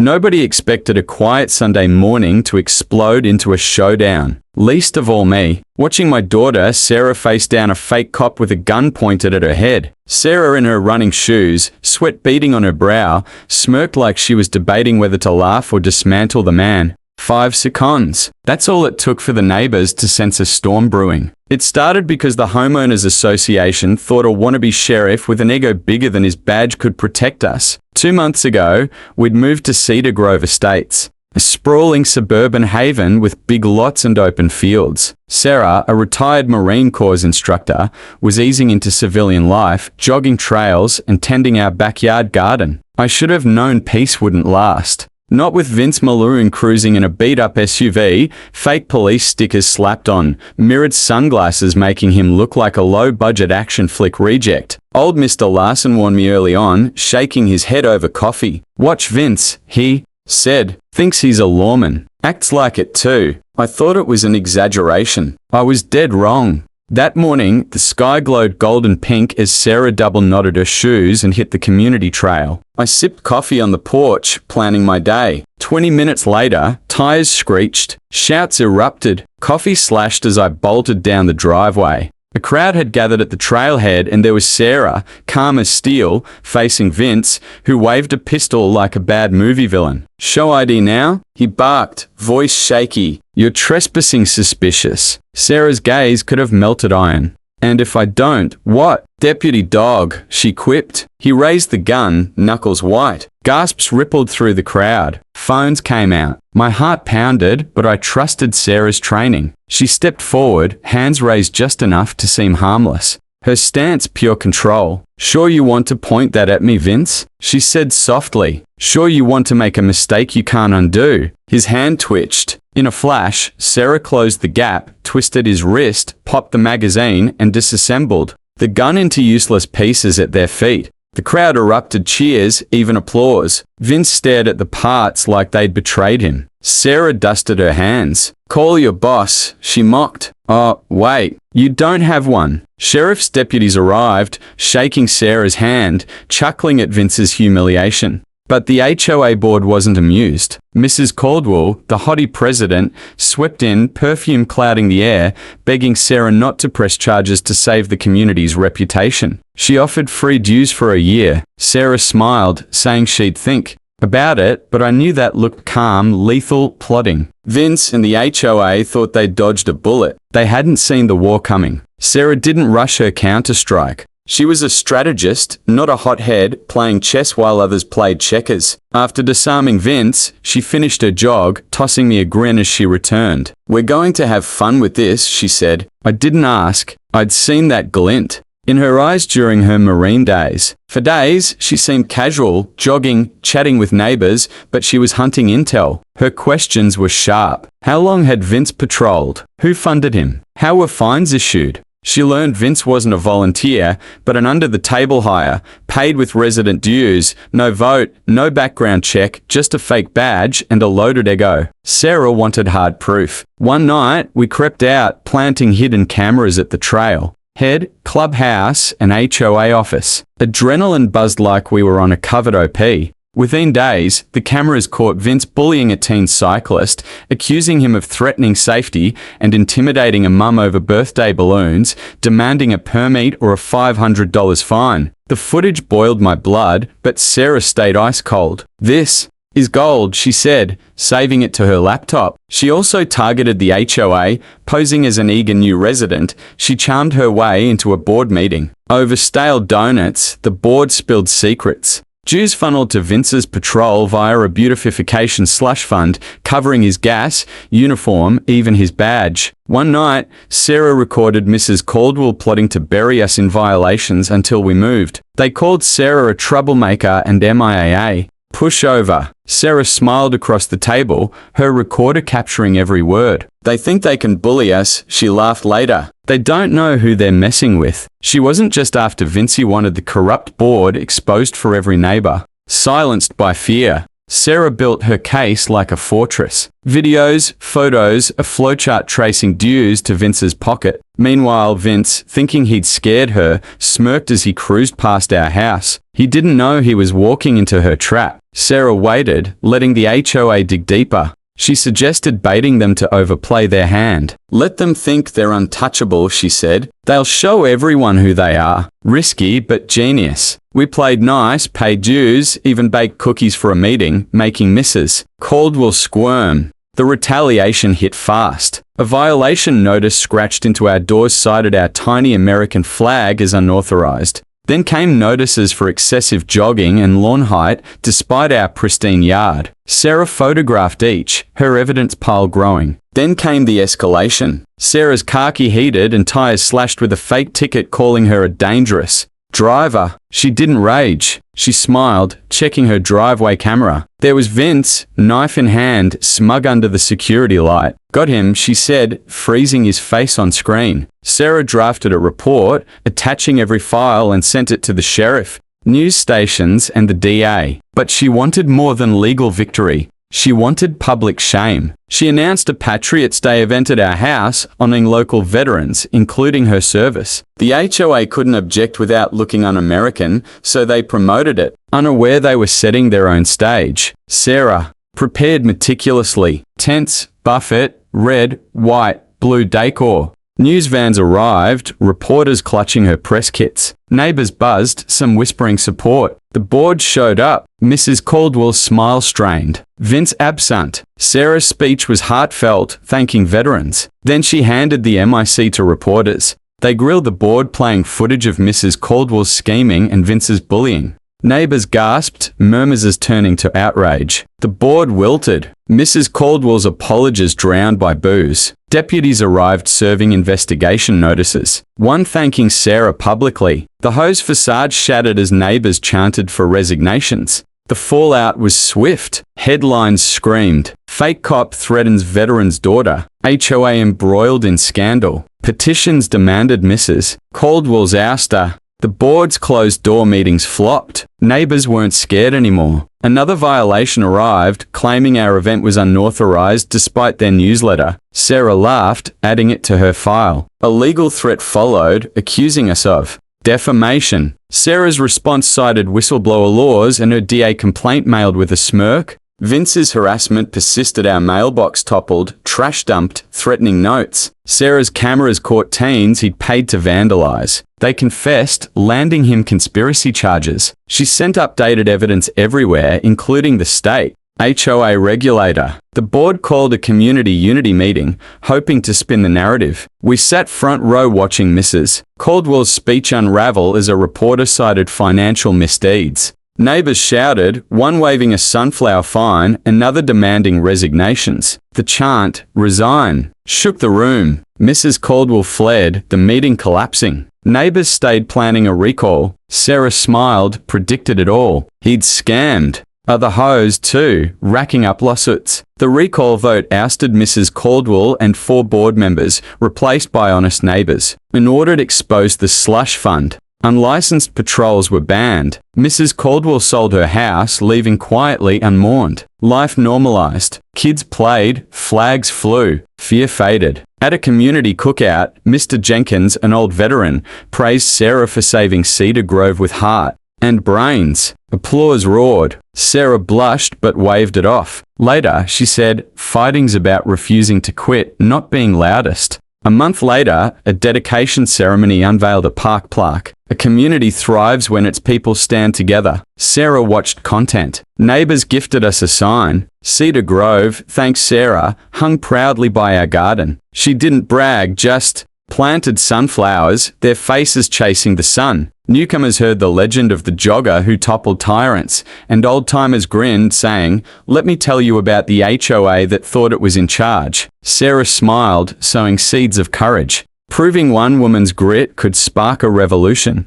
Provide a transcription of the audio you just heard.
Nobody expected a quiet Sunday morning to explode into a showdown. Least of all me, watching my daughter Sarah face down a fake cop with a gun pointed at her head. Sarah in her running shoes, sweat beading on her brow, smirked like she was debating whether to laugh or dismantle the man. 5 seconds. That's all it took for the neighbors to sense a storm brewing. It started because the Homeowners Association thought a wannabe sheriff with an ego bigger than his badge could protect us. 2 months ago, we'd moved to Cedar Grove Estates, a sprawling suburban haven with big lots and open fields. Sarah, a retired Marine Corps instructor, was easing into civilian life, jogging trails and tending our backyard garden. I should have known peace wouldn't last. Not with Vince Mulroon cruising in a beat-up SUV, fake police stickers slapped on, mirrored sunglasses making him look like a low-budget action flick reject. Old Mr. Larson warned me early on, shaking his head over coffee. "Watch Vince," he said. "Thinks he's a lawman. Acts like it too." I thought it was an exaggeration. I was dead wrong. That morning, the sky glowed golden pink as Sarah double-knotted her shoes and hit the community trail. I sipped coffee on the porch, planning my day. 20 minutes later, tires screeched, shouts erupted, coffee slashed as I bolted down the driveway. A crowd had gathered at the trailhead and there was Sarah, calm as steel, facing Vince, who waved a pistol like a bad movie villain. "Show ID now?" he barked, voice shaky. "You're trespassing suspicious." Sarah's gaze could have melted iron. "And if I don't, what?" "Deputy dog," she quipped. He raised the gun, knuckles white. Gasps rippled through the crowd. Phones came out. My heart pounded, but I trusted Sarah's training. She stepped forward, hands raised just enough to seem harmless. Her stance pure control. "Sure you want to point that at me, Vince?" she said softly. "Sure you want to make a mistake you can't undo?" His hand twitched. In a flash, Sarah closed the gap, twisted his wrist, popped the magazine, and disassembled the gun into useless pieces at their feet. The crowd erupted cheers, even applause. Vince stared at the parts like they'd betrayed him. Sarah dusted her hands. "Call your boss," she mocked. "Oh, wait, you don't have one." Sheriff's deputies arrived, shaking Sarah's hand, chuckling at Vince's humiliation. But the HOA board wasn't amused. Mrs. Caldwell, the haughty president, swept in, perfume clouding the air, begging Sarah not to press charges to save the community's reputation. She offered free dues for a year. Sarah smiled, saying she'd think about it, but I knew that looked calm, lethal, plotting. Vince and the HOA thought they'd dodged a bullet. They hadn't seen the war coming. Sarah didn't rush her counterstrike. She was a strategist, not a hothead, playing chess while others played checkers. After disarming Vince, she finished her jog, tossing me a grin as she returned. "We're going to have fun with this," she said. I didn't ask. I'd seen that glint in her eyes during her Marine days. For days, she seemed casual, jogging, chatting with neighbors, but she was hunting intel. Her questions were sharp. How long had Vince patrolled? Who funded him? How were fines issued? She learned Vince wasn't a volunteer, but an under-the-table hire, paid with resident dues, no vote, no background check, just a fake badge and a loaded ego. Sarah wanted hard proof. One night, we crept out, planting hidden cameras at the trail head, clubhouse, and HOA office. Adrenaline buzzed like we were on a covered OP. Within days, the cameras caught Vince bullying a teen cyclist, accusing him of threatening safety and intimidating a mum over birthday balloons, demanding a permit or a $500 fine. The footage boiled my blood, but Sarah stayed ice cold. "This is gold," she said, saving it to her laptop. She also targeted the HOA, posing as an eager new resident. She charmed her way into a board meeting. Over stale donuts, the board spilled secrets. Dues funneled to Vince's patrol via a beautification slush fund, covering his gas, uniform, even his badge. One night, Sarah recorded Mrs. Caldwell plotting to bury us in violations until we moved. They called Sarah a troublemaker and MIAA. "Pushover." Sarah smiled across the table, her recorder capturing every word. "They think they can bully us," she laughed later. "They don't know who they're messing with." She wasn't just after Vince, he wanted the corrupt board exposed for every neighbor. Silenced by fear. Sarah built her case like a fortress. Videos, photos, a flowchart tracing dues to Vince's pocket. Meanwhile, Vince, thinking he'd scared her, smirked as he cruised past our house. He didn't know he was walking into her trap. Sarah waited, letting the HOA dig deeper. She suggested baiting them to overplay their hand. Let them think they're untouchable, she said. They'll show everyone who they are. Risky, but genius. We played nice, paid dues, even baked cookies for a meeting, making misses. Caldwell squirm. The retaliation hit fast. A violation notice scratched into our doors cited our tiny American flag as unauthorized. Then came notices for excessive jogging and lawn height despite our pristine yard. Sarah photographed each, her evidence pile growing. Then came the escalation. Sarah's car key heated and tires slashed with a fake ticket calling her a dangerous driver. She didn't rage. She smiled, checking her driveway camera. There was Vince, knife in hand, smug under the security light. Got him, she said, freezing his face on screen. Sarah drafted a report, attaching every file and sent it to the sheriff, news stations and the DA. But she wanted more than legal victory. She wanted public shame. She announced a Patriots Day event at our house, honoring local veterans, including her service. The HOA couldn't object without looking un-American, so they promoted it, unaware they were setting their own stage. Sarah, prepared meticulously, tents, buffet, red, white, blue decor. News vans arrived, reporters clutching her press kits. Neighbors buzzed, some whispering support. The board showed up. Mrs. Caldwell's smile strained. Vince absent. Sarah's speech was heartfelt, thanking veterans. Then she handed the MIC to reporters. They grilled the board, playing footage of Mrs. Caldwell's scheming and Vince's bullying. Neighbors gasped, murmurs turning to outrage. The board wilted. Mrs. Caldwell's apologies drowned by boos. Deputies arrived serving investigation notices, one thanking Sarah publicly. The ho's facade shattered as neighbors chanted for resignations. The fallout was swift. Headlines screamed, "Fake cop threatens veteran's daughter." HOA embroiled in scandal. Petitions demanded Mrs. Caldwell's ouster. The board's closed-door meetings flopped. Neighbors weren't scared anymore. Another violation arrived, claiming our event was unauthorized despite their newsletter. Sarah laughed, adding it to her file. A legal threat followed, accusing us of defamation. Sarah's response cited whistleblower laws and her DA complaint mailed with a smirk. Vince's harassment persisted. Our mailbox toppled, trash dumped, threatening notes. Sarah's cameras caught teens he'd paid to vandalize. They confessed, landing him conspiracy charges. She sent updated evidence everywhere, including the state HOA regulator. The board called a community unity meeting, hoping to spin the narrative. We sat front row watching Mrs. Caldwell's speech unravel as a reporter cited financial misdeeds. Neighbors shouted, one waving a sunflower fine, another demanding resignations. The chant, "Resign," shook the room. Mrs. Caldwell fled, the meeting collapsing. Neighbors stayed planning a recall. Sarah smiled, predicted it all. He'd scammed. Other hoes, too, racking up lawsuits. The recall vote ousted Mrs. Caldwell and 4 board members, replaced by honest neighbors. An audit exposed the slush fund. Unlicensed patrols were banned. Mrs. Caldwell sold her house, leaving quietly unmourned. Life normalized. Kids played, flags flew, fear faded. At a community cookout, Mr. Jenkins, an old veteran, praised Sarah for saving Cedar Grove with heart and brains. Applause roared. Sarah blushed but waved it off. Later, she said, "Fighting's about refusing to quit, not being loudest." A month later, a dedication ceremony unveiled a park plaque. A community thrives when its people stand together. Sarah watched content. Neighbors gifted us a sign. Cedar Grove, thanks Sarah, hung proudly by our garden. She didn't brag, just planted sunflowers, their faces chasing the sun. Newcomers heard the legend of the jogger who toppled tyrants, and old-timers grinned, saying, "Let me tell you about the HOA that thought it was in charge." Sarah smiled, sowing seeds of courage, proving one woman's grit could spark a revolution.